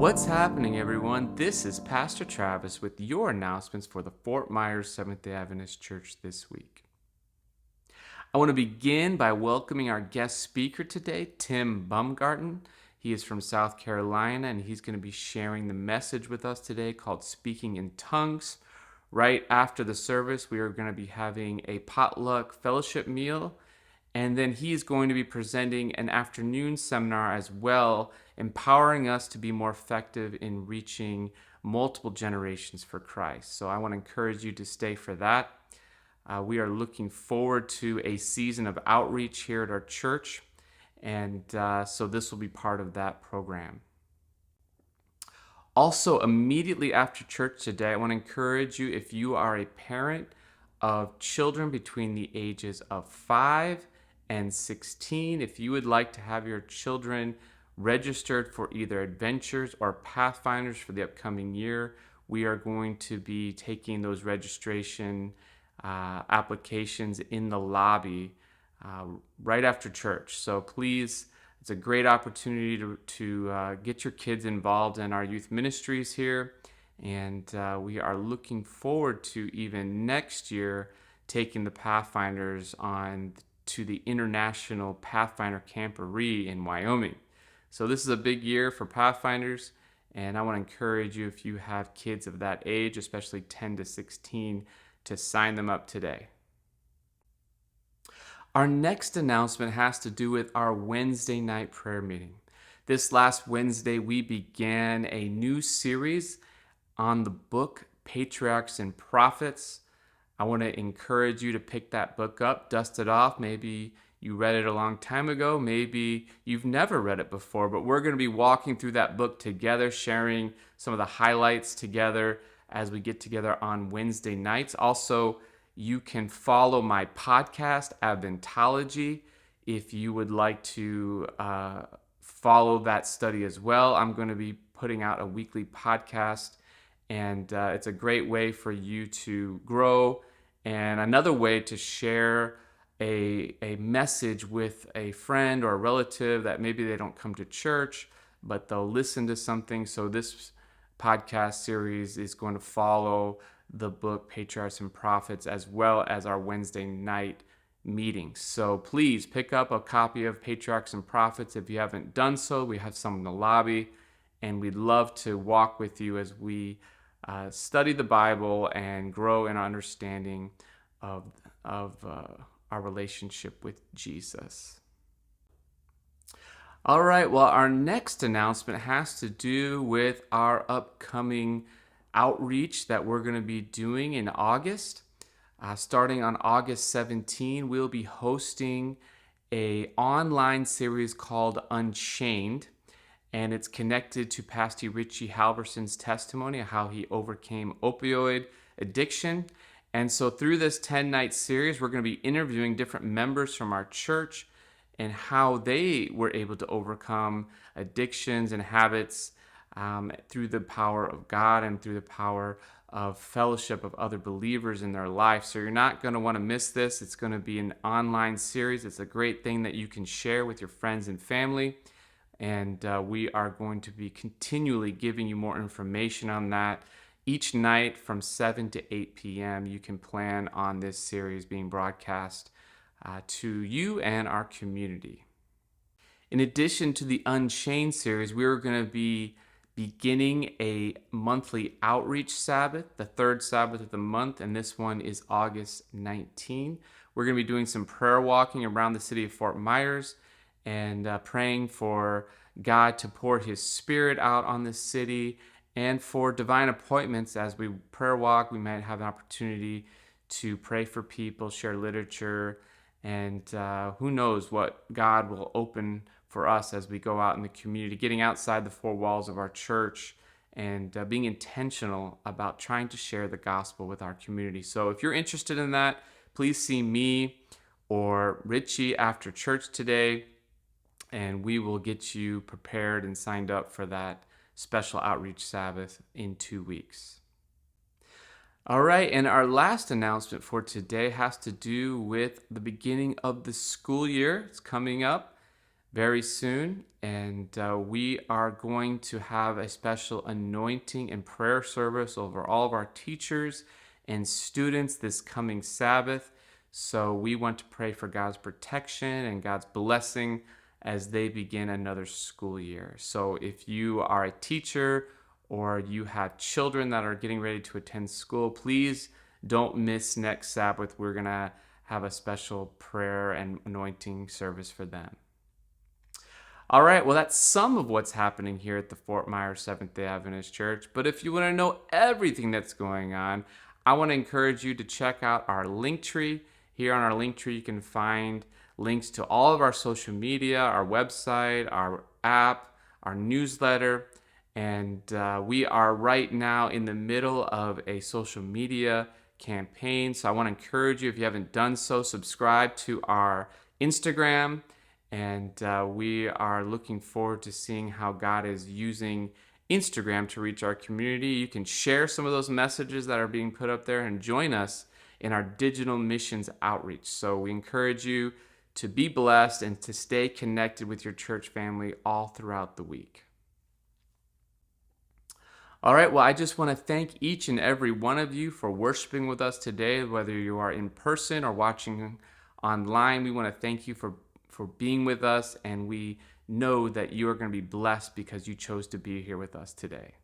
What's happening, everyone? This is Pastor Travis with your announcements for the Fort Myers Seventh-day Adventist Church this week. I want to begin by welcoming our guest speaker today, Tim Baumgarten. He is from South Carolina, and he's going to be sharing the message with us today called Speaking in Tongues. Right after the service, we are going to be having a potluck fellowship meal, and then he's going to be presenting an afternoon seminar as well, empowering us to be more effective in reaching multiple generations for Christ. So I want to encourage you to stay for that. We are looking forward to a season of outreach here at our church, and so this will be part of that program. Also, immediately after church today, I want to encourage you, if you are a parent of children between the ages of 5 and 16, if you would like to have your children registered for either Adventures or Pathfinders for the upcoming year, we are going to be taking those registration applications in the lobby right after church. So please, it's a great opportunity to get your kids involved in our youth ministries here. And we are looking forward to even next year taking the Pathfinders on to the International Pathfinder Camporee in Wyoming. So this is a big year for Pathfinders, and I want to encourage you, if you have kids of that age, especially 10 to 16, to sign them up today. Our next announcement has to do with our Wednesday night prayer meeting. This last Wednesday, we began a new series on the book Patriarchs and Prophets. I want to encourage you to pick that book up, dust it off. Maybe you read it a long time ago. Maybe you've never read it before, but we're going to be walking through that book together, sharing some of the highlights together as we get together on Wednesday nights. Also, you can follow my podcast, Adventology, if you would like to follow that study as well. I'm going to be putting out a weekly podcast, and it's a great way for you to grow, and another way to share a message with a friend or a relative that maybe they don't come to church, but they'll listen to something. So this podcast series is going to follow the book Patriarchs and Prophets as well as our Wednesday night meetings. So please pick up a copy of Patriarchs and Prophets if you haven't done so. We have some in the lobby, and we'd love to walk with you as we study the Bible and grow in our understanding of our relationship with Jesus. All right, well, our next announcement has to do with our upcoming outreach that we're going to be doing in August. Starting on August 17, we'll be hosting an online series called Unchained, and it's connected to Pastor Richie Halverson's testimony of how he overcame opioid addiction. And so through this 10-night series, we're going to be interviewing different members from our church and how they were able to overcome addictions and habits through the power of God and through the power of fellowship of other believers in their life. So you're not going to want to miss this. It's going to be an online series. It's a great thing that you can share with your friends and family. And we are going to be continually giving you more information on that. Each night from 7 to 8 p.m., you can plan on this series being broadcast to you and our community. In addition to the Unchained series, we're going to be beginning a monthly outreach Sabbath, the third Sabbath of the month, and this one is August 19. We're going to be doing some prayer walking around the city of Fort Myers and praying for God to pour His Spirit out on this city, and for divine appointments. As we prayer walk, we might have an opportunity to pray for people, share literature, and who knows what God will open for us as we go out in the community, getting outside the four walls of our church and being intentional about trying to share the gospel with our community. So if you're interested in that, please see me or Richie after church today, and we will get you prepared and signed up for that special outreach Sabbath in 2 weeks. All right, and our last announcement for today has to do with the beginning of the school year. It's coming up. very soon. And we are going to have a special anointing and prayer service over all of our teachers and students this coming Sabbath. So we want to pray for God's protection and God's blessing as they begin another school year. So if you are a teacher or you have children that are getting ready to attend school, please don't miss next Sabbath. We're going to have a special prayer and anointing service for them. All right, well, that's some of what's happening here at the Fort Myers Seventh-day Adventist Church. But if you want to know everything that's going on, I want to encourage you to check out our link tree. Here on our link tree, you can find links to all of our social media, our website, our app, our newsletter. And we are right now in the middle of a social media campaign. So I want to encourage you, if you haven't done so, subscribe to our Instagram. And we are looking forward to seeing how God is using Instagram to reach our community. You can share some of those messages that are being put up there and join us in our digital missions outreach. So we encourage you to be blessed and to stay connected with your church family all throughout the week. All right, well, I just want to thank each and every one of you for worshiping with us today, whether you are in person or watching online. We want to thank you for being with us, and we know that you are going to be blessed because you chose to be here with us today.